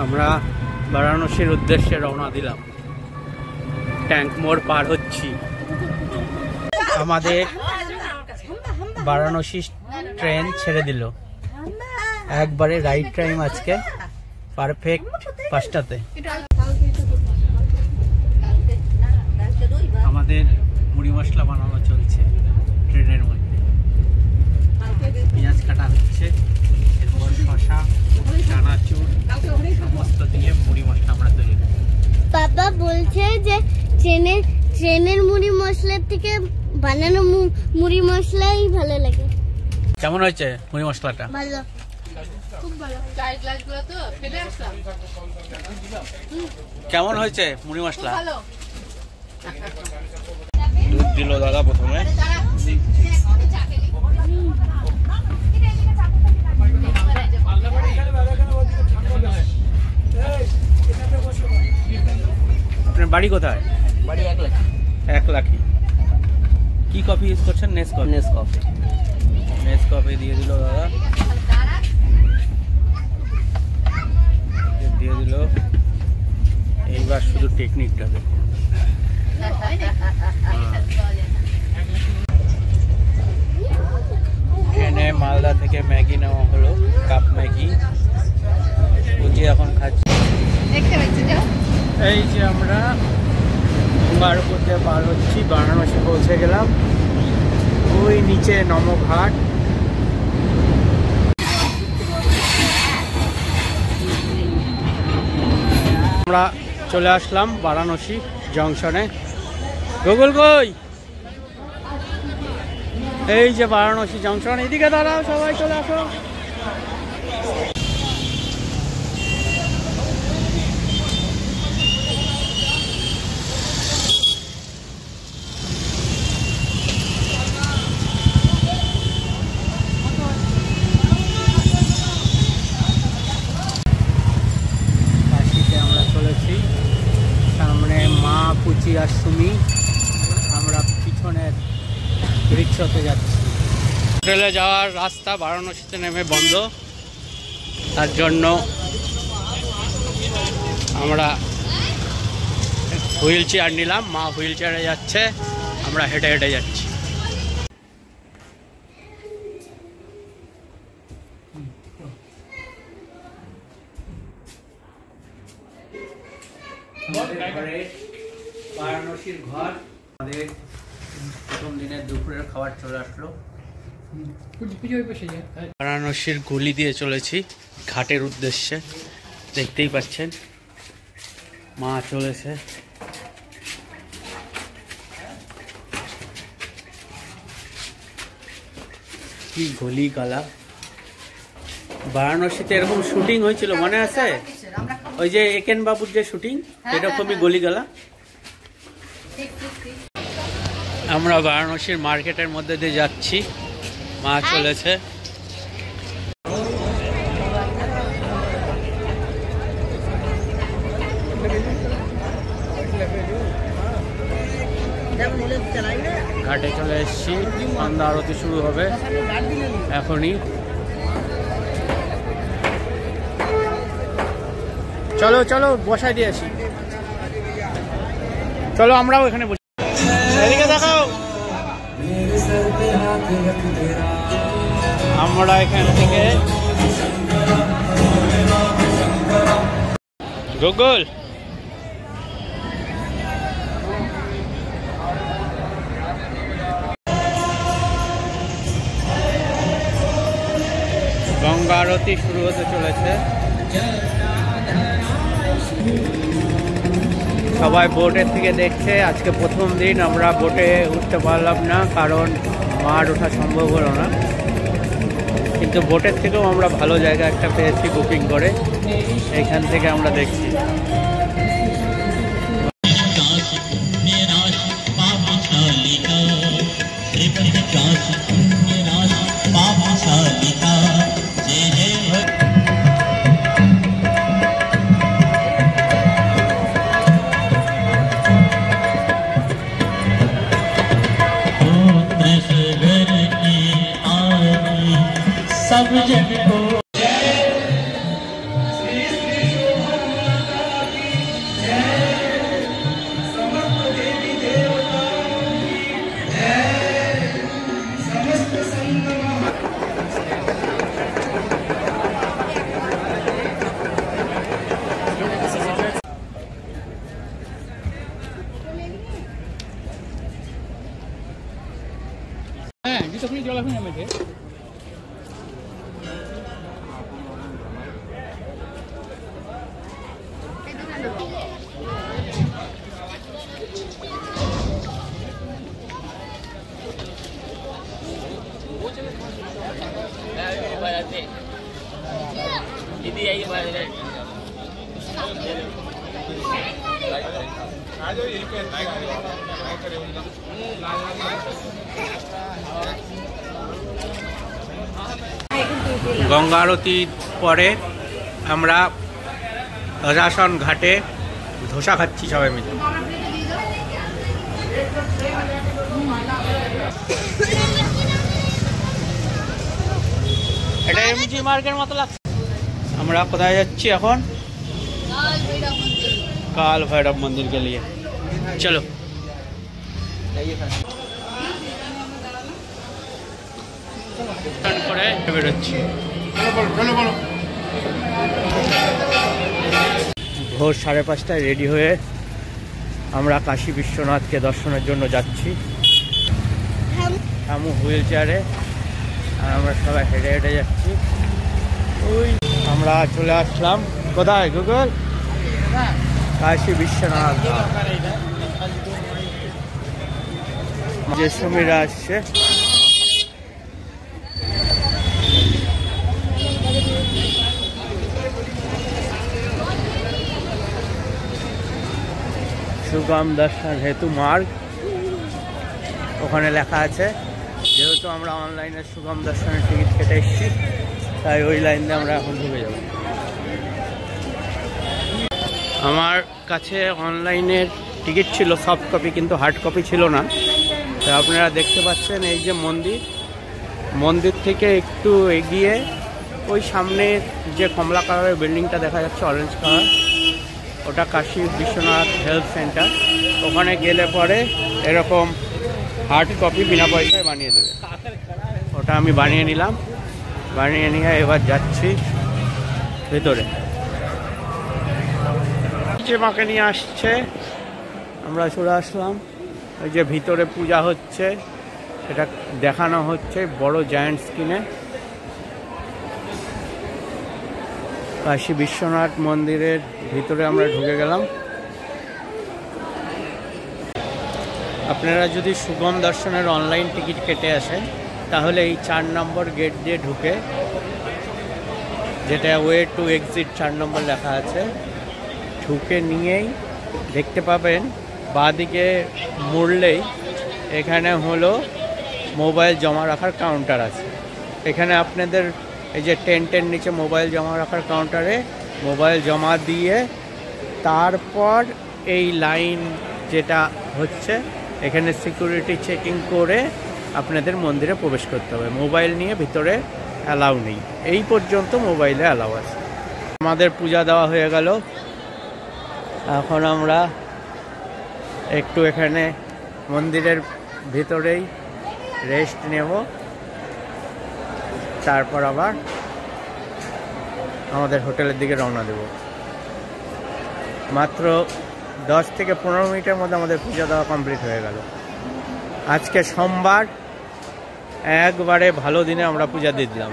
আমরা বারাণসীর উদ্দেশ্যে রওনা দিলাম। ট্যাঙ্ক মোড় পার হচ্ছি। আমাদের বারাণসী ট্রেন ছেড়ে দিল একবারে। রাইট টাইম আজকে পারফেক্ট 5টাতে। আমাদের মুড়ি মশলা বানানো চলছে ট্রেনের মধ্যে। পেঁয়াজ কাটা হচ্ছে, এরপর শসা, চানাচুর সমস্ত দিয়ে মুড়ি মশলা আমরা তৈরি করি। বাবা বলছে যে ট্রেনের মুড়ি মশলার থেকে বানানো মুড়ি মশলাই ভালো লাগে। কেমন হয়েছে মুড়ি মশলাটা? ভালো, খুব ভালো। কেমন হয়েছে মুড়ি মশলা? দুধ দিল দাদা প্রথমে। আপনার বাড়ি কোথায়? বাড়ি 1 লাখ। 1 লাখি। কি কফি ইউজ করছেন? নেসকফি দিয়ে দিল দাদা, দিয়ে দিল। এইবার শুধু টেকনিকটা দেখুন। ট্রেনে মালদা থেকে ম্যাগি নেওয়া হলো, কাপ ম্যাগি। বুঝি এখন খাচ্ছি। এই যে আমরা গঙ্গার উপর দিয়ে পার হচ্ছি, বারাণসী পৌঁছে গেলাম। ওই নিচে নমঘাট। আমরা চলে আসলাম বারাণসী জংশনে। গুগল কই? এই যে বারাণসী জংশন। এদিকে দাঁড়াও, সবাই চলে আসো। সামনে মা, পুচি আর সুমি। আমরা পিছনের রিক্সাতে যাচ্ছি। হোটেলে যাওয়ার রাস্তা বারাণসীতে নেমে বন্ধ, তার জন্য আমরা হুইল চেয়ার নিলাম। মা হুইল চেয়ারে যাচ্ছে, আমরা হেঁটে হেঁটে যাচ্ছি। বারাণসীর ঘর। আমাদের প্রথম দিনের দুপুরের খাবার চলে আসলো। বারাণসীর গলি দিয়ে চলেছি ঘাটের উদ্দেশ্যে। দেখতেই পাচ্ছেন মা চলেছে। কি গলি গালা। বারাণসীতে এরকম শুটিং হয়েছিল, মনে আছে? ওই যে একেন বাবুর যে শুটিং, এরকমই গলিগালা। আমরা বারাণসীর মার্কেটের মধ্যে দিয়ে যাচ্ছি। মা চলেছে। ঘাটে চলে এসেছি। সন্ধ্যা আরতি শুরু হবে এখনই। চলো চলো বসাই দিয়ে আসি। চলো আমরাও এখানে বসি। এদিকে দেখাও। আমরা এখান থেকে গুগল গঙ্গা আরতি শুরু হতে চলেছে। সবাই বোটের থেকে দেখছে। আজকে প্রথম দিন, আমরা বোটে উঠতে পারলাম না কারণ মাঠ ওঠা সম্ভব হলো না, কিন্তু বোটের থেকেও আমরা ভালো জায়গা একটা পেয়েছি বুকিং করে। এইখান থেকে আমরা দেখছি। सब जग को গঙ্গা আরতির পরে আমরা রাজাসন ঘাটে ধোসা খাচ্ছি সবাই মিলে। এটা এমজি মার্কের মতো লাগছে। আমরা কোথায় যাচ্ছি এখন? কাল ভৈরব मंदिर के लिए चलो। করে বেরোচ্ছি। ভোর 5:30টায় রেডি হয়ে আমরা কাশী বিশ্বনাথকে দর্শনের জন্য যাচ্ছি। আমু হুইল চেয়ারে আর আমরা সবাই হেঁটে হেঁটে যাচ্ছি। ওই আমরা চলে আসলাম কোথায় গুগল? কাশী বিশ্বনাথ। যে সমীরা আসছে। সুগম দর্শন হেতু মার্গ ওখানে লেখা আছে। যেহেতু আমরা অনলাইনে সুগম দর্শনের টিকিট কেটে এসেছি তাই ওই লাইন দিয়ে আমরা এখন ঢুকে যাব। আমার কাছে অনলাইনের টিকিট ছিল সফট কপি, কিন্তু হার্ড কপি ছিল না। তো আপনারা দেখতে পাচ্ছেন এই যে মন্দির থেকে একটু এগিয়ে ওই সামনের যে কমলা কালারের বিল্ডিংটা দেখা যাচ্ছে, অরেঞ্জ কালার, ওটা কাশী বিশ্বনাথ হেলথ সেন্টার। ওখানে গেলে পরে এরকম হার্ড কপি বিনা পয়সায় বানিয়ে দেবে। ওটা আমি বানিয়ে নিলাম, বানিয়ে নিয়ে এবার যাচ্ছি ভেতরে। যে মাকে নিয়ে আসছে আমরা চলে আসলাম। ওই যে ভিতরে পূজা হচ্ছে সেটা দেখানো হচ্ছে বড় জায়ান্ট স্ক্রিনে। কাশী বিশ্বনাথ মন্দিরের ভিতরে আমরা ঢুকে গেলাম। আপনারা যদি সুগম দর্শনের অনলাইন টিকিট কেটে আসেন তাহলে এই 4 নম্বর গেট দিয়ে ঢুকে, যেটা ওয়ে টু এক্সিট 4 নম্বর লেখা আছে, ঢুকে নিয়েই দেখতে পাবেন বাঁদিকে মুড়লেই এখানে হলো মোবাইল জমা রাখার কাউন্টার আছে। এখানে আপনাদের এই যে টেন্টের নিচে মোবাইল জমা রাখার কাউন্টারে মোবাইল জমা দিয়ে তারপর এই লাইন যেটা হচ্ছে এখানে সিকিউরিটি চেকিং করে আপনাদের মন্দিরে প্রবেশ করতে হবে। মোবাইল নিয়ে ভিতরে অ্যালাউ নেই, এই পর্যন্ত মোবাইলে অ্যালাউ আছে। আমাদের পূজা দেওয়া হয়ে গেল। এখন আমরা একটু এখানে মন্দিরের ভিতরেই রেস্ট নেব, তারপর আবার আমাদের হোটেলের দিকে রওনা দেব। মাত্র 10 থেকে 15 মিনিটের মধ্যে আমাদের পূজা দেওয়া কমপ্লিট হয়ে গেল। আজকে সোমবার, একবারে ভালো দিনে আমরা পূজা দিয়ে দিলাম।